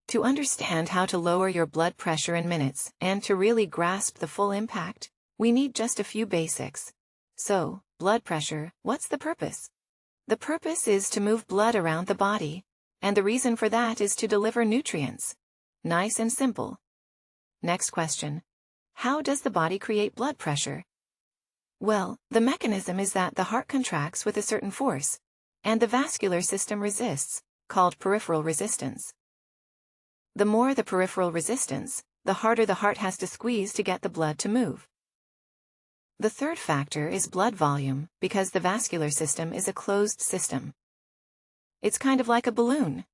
To understand how to lower your blood pressure in minutes and to really grasp the full impact, we need just a few basics. So, blood pressure, what's the purpose? The purpose is to move blood around the body, and the reason for that is to deliver nutrients. Nice and simple. Next question. How does the body create blood pressure? Well, the mechanism is that the heart contracts with a certain force, and the vascular system resists, called peripheral resistance. The more the peripheral resistance, the harder the heart has to squeeze to get the blood to move. The third factor is blood volume, because the vascular system is a closed system. It's kind of like a balloon.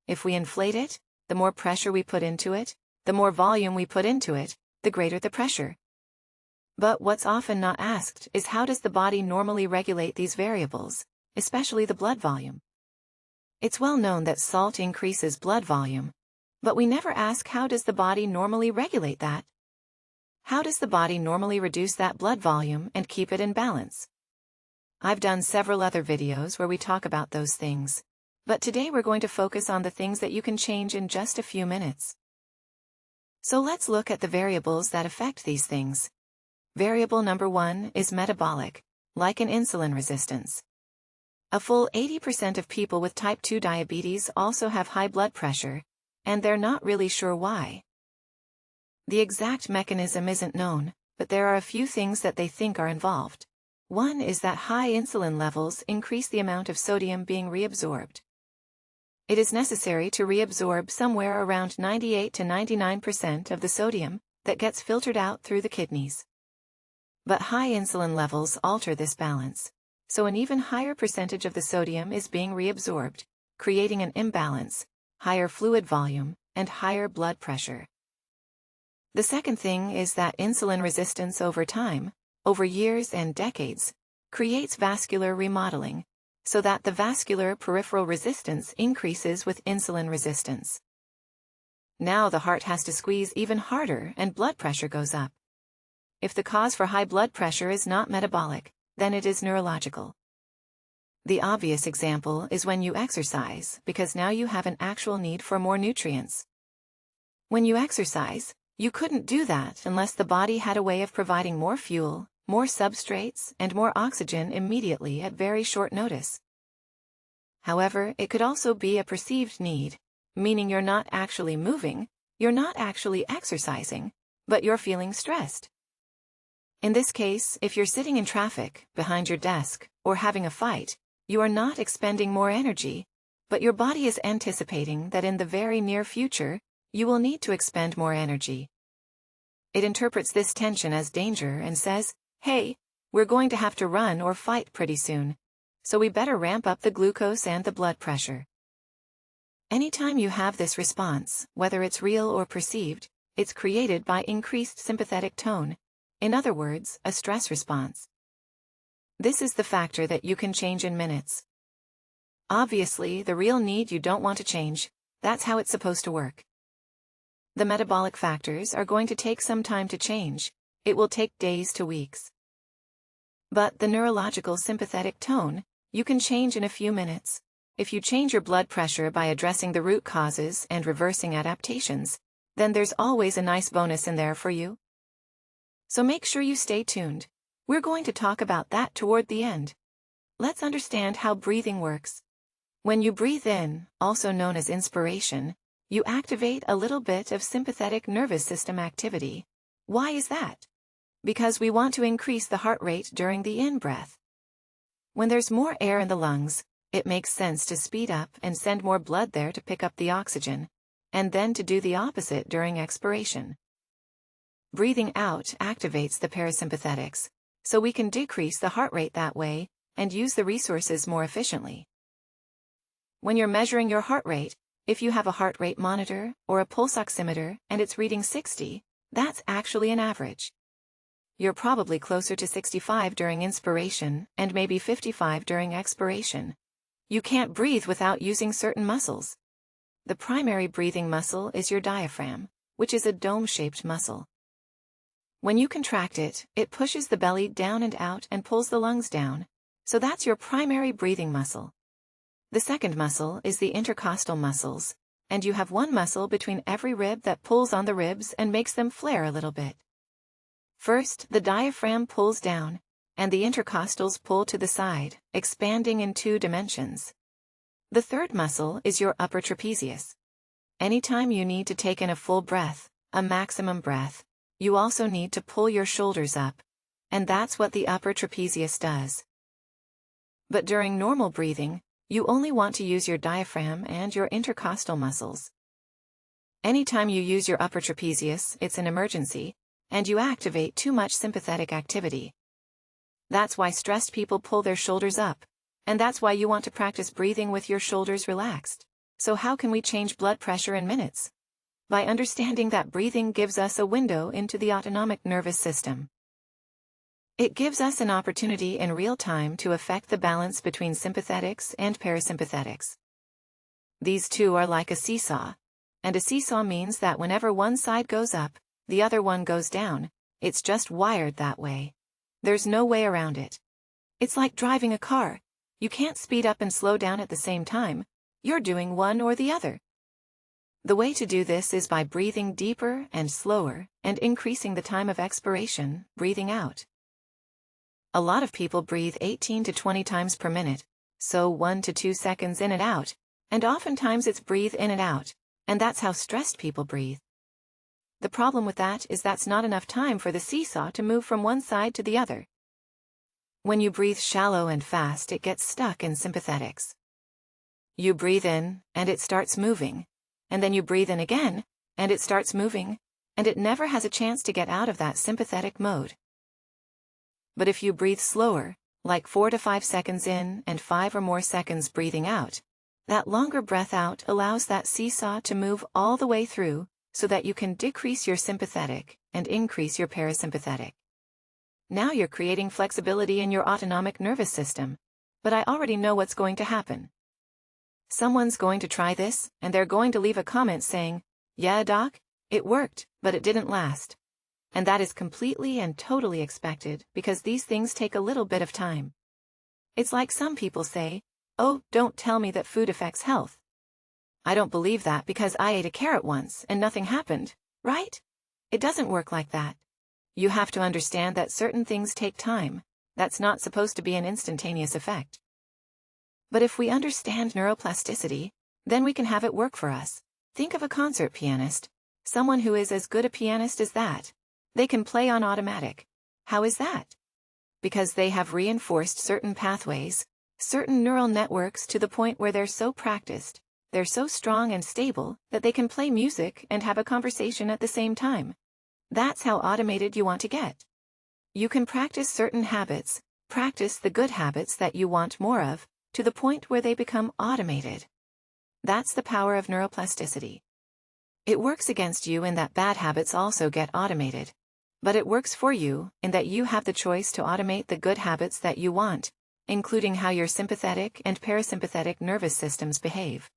If we inflate it, the more pressure we put into it, the more volume we put into it, the greater the pressure. But what's often not asked is how does the body normally regulate these variables, especially the blood volume? It's well known that salt increases blood volume, but we never ask how does the body normally regulate that? How does the body normally reduce that blood volume and keep it in balance? I've done several other videos where we talk about those things, but today we're going to focus on the things that you can change in just a few minutes. So let's look at the variables that affect these things. Variable number 1 is metabolic, like an insulin resistance. A full 80% of people with type 2 diabetes also have high blood pressure, and they're not really sure why. The exact mechanism isn't known, but there are a few things that they think are involved. One is that high insulin levels increase the amount of sodium being reabsorbed. It is necessary to reabsorb somewhere around 98 to 99% of the sodium that gets filtered out through the kidneys. But high insulin levels alter this balance, so an even higher percentage of the sodium is being reabsorbed, creating an imbalance, higher fluid volume, and higher blood pressure. The second thing is that insulin resistance over time, over years and decades, creates vascular remodeling, so that the vascular peripheral resistance increases with insulin resistance. Now the heart has to squeeze even harder and blood pressure goes up. If the cause for high blood pressure is not metabolic, then it is neurological. The obvious example is when you exercise, because now you have an actual need for more nutrients. When you exercise, you couldn't do that unless the body had a way of providing more fuel, more substrates, and more oxygen immediately at very short notice. However, it could also be a perceived need, meaning you're not actually moving, you're not actually exercising, but you're feeling stressed. In this case, if you're sitting in traffic, behind your desk, or having a fight, you are not expending more energy, but your body is anticipating that in the very near future, you will need to expend more energy. It interprets this tension as danger and says, hey, we're going to have to run or fight pretty soon, so we better ramp up the glucose and the blood pressure. Anytime you have this response, whether it's real or perceived, it's created by increased sympathetic tone, in other words, a stress response. This is the factor that you can change in minutes. Obviously, the real need you don't want to change, that's how it's supposed to work. The metabolic factors are going to take some time to change, it will take days to weeks. But the neurological sympathetic tone, you can change in a few minutes. If you change your blood pressure by addressing the root causes and reversing adaptations, then there's always a nice bonus in there for you. So make sure you stay tuned. We're going to talk about that toward the end. Let's understand how breathing works. When you breathe in, also known as inspiration, you activate a little bit of sympathetic nervous system activity. Why is that? Because we want to increase the heart rate during the in-breath. When there's more air in the lungs, it makes sense to speed up and send more blood there to pick up the oxygen, and then to do the opposite during expiration. Breathing out activates the parasympathetics, so we can decrease the heart rate that way and use the resources more efficiently. When you're measuring your heart rate, if you have a heart rate monitor or a pulse oximeter and it's reading 60, that's actually an average. You're probably closer to 65 during inspiration and maybe 55 during expiration. You can't breathe without using certain muscles. The primary breathing muscle is your diaphragm, which is a dome-shaped muscle. When you contract it, it pushes the belly down and out and pulls the lungs down, so that's your primary breathing muscle. The second muscle is the intercostal muscles, and you have one muscle between every rib that pulls on the ribs and makes them flare a little bit. First, the diaphragm pulls down, and the intercostals pull to the side, expanding in 2 dimensions. The third muscle is your upper trapezius. Anytime you need to take in a full breath, a maximum breath, you also need to pull your shoulders up, and that's what the upper trapezius does. But during normal breathing, you only want to use your diaphragm and your intercostal muscles. Anytime you use your upper trapezius, it's an emergency, and you activate too much sympathetic activity. That's why stressed people pull their shoulders up, and that's why you want to practice breathing with your shoulders relaxed. So how can we change blood pressure in minutes? By understanding that breathing gives us a window into the autonomic nervous system. It gives us an opportunity in real time to affect the balance between sympathetics and parasympathetics. These two are like a seesaw, and a seesaw means that whenever one side goes up, the other one goes down. It's just wired that way. There's no way around it. It's like driving a car. You can't speed up and slow down at the same time. You're doing one or the other. The way to do this is by breathing deeper and slower and increasing the time of expiration, breathing out. A lot of people breathe 18 to 20 times per minute, so 1 to 2 seconds in and out, and oftentimes it's breathe in and out, and that's how stressed people breathe. The problem with that is that's not enough time for the seesaw to move from one side to the other. When you breathe shallow and fast, it gets stuck in sympathetics. You breathe in, and it starts moving, and then you breathe in again, and it starts moving, and it never has a chance to get out of that sympathetic mode. But if you breathe slower, like 4 to 5 seconds in and 5 or more seconds breathing out, that longer breath out allows that seesaw to move all the way through so that you can decrease your sympathetic and increase your parasympathetic. Now you're creating flexibility in your autonomic nervous system, but I already know what's going to happen. Someone's going to try this, and they're going to leave a comment saying, "Yeah, doc, it worked, but it didn't last." And that is completely and totally expected because these things take a little bit of time. It's like some people say, "Oh, don't tell me that food affects health." I don't believe that because I ate a carrot once and nothing happened, right? It doesn't work like that. You have to understand that certain things take time. That's not supposed to be an instantaneous effect. But if we understand neuroplasticity, then we can have it work for us. Think of a concert pianist, someone who is as good a pianist as that. They can play on automatic. How is that? Because they have reinforced certain pathways, certain neural networks to the point where they're so practiced, they're so strong and stable that they can play music and have a conversation at the same time. That's how automated you want to get. You can practice certain habits, practice the good habits that you want more of, to the point where they become automated. That's the power of neuroplasticity. It works against you in that bad habits also get automated. But it works for you in that you have the choice to automate the good habits that you want, including how your sympathetic and parasympathetic nervous systems behave.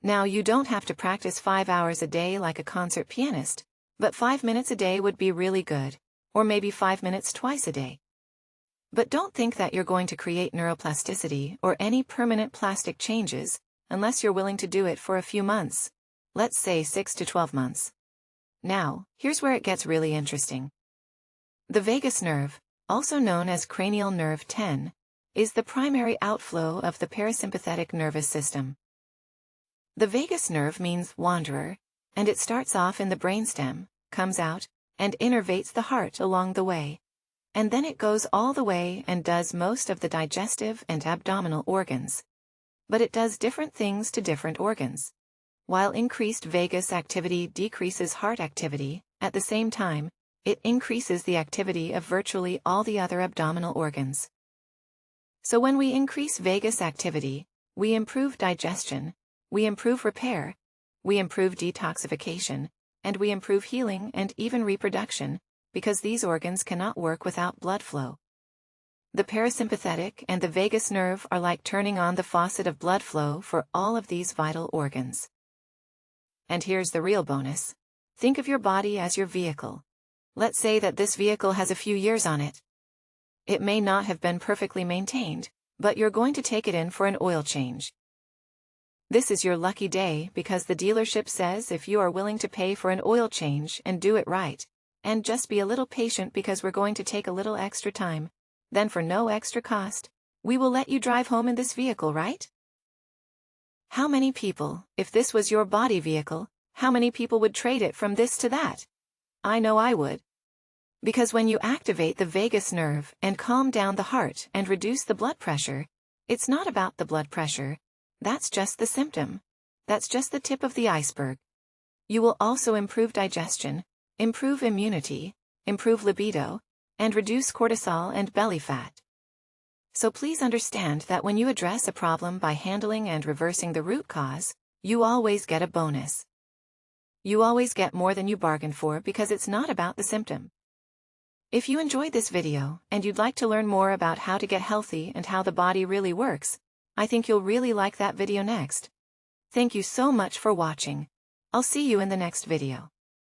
Now you don't have to practice 5 hours a day like a concert pianist, but 5 minutes a day would be really good, or maybe 5 minutes twice a day. But don't think that you're going to create neuroplasticity or any permanent plastic changes unless you're willing to do it for a few months, let's say 6 to 12 months. Now, here's where it gets really interesting. The vagus nerve, also known as cranial nerve 10, is the primary outflow of the parasympathetic nervous system. The vagus nerve means wanderer, and it starts off in the brainstem, comes out, and innervates the heart along the way. And then it goes all the way and does most of the digestive and abdominal organs. But it does different things to different organs. While increased vagus activity decreases heart activity, at the same time, it increases the activity of virtually all the other abdominal organs. So when we increase vagus activity, we improve digestion, we improve repair, we improve detoxification, and we improve healing and even reproduction, because these organs cannot work without blood flow. The parasympathetic and the vagus nerve are like turning on the faucet of blood flow for all of these vital organs. And here's the real bonus. Think of your body as your vehicle. Let's say that this vehicle has a few years on it. It may not have been perfectly maintained, but you're going to take it in for an oil change. This is your lucky day because the dealership says if you are willing to pay for an oil change and do it right, and just be a little patient because we're going to take a little extra time, then for no extra cost, we will let you drive home in this vehicle, right? How many people, if this was your body vehicle, how many people would trade it from this to that? I know I would. Because when you activate the vagus nerve and calm down the heart and reduce the blood pressure, it's not about the blood pressure. That's just the symptom. That's just the tip of the iceberg. You will also improve digestion, improve immunity, improve libido, and reduce cortisol and belly fat. So please understand that when you address a problem by handling and reversing the root cause, you always get a bonus. You always get more than you bargained for because it's not about the symptom. If you enjoyed this video and you'd like to learn more about how to get healthy and how the body really works, I think you'll really like that video next. Thank you so much for watching. I'll see you in the next video.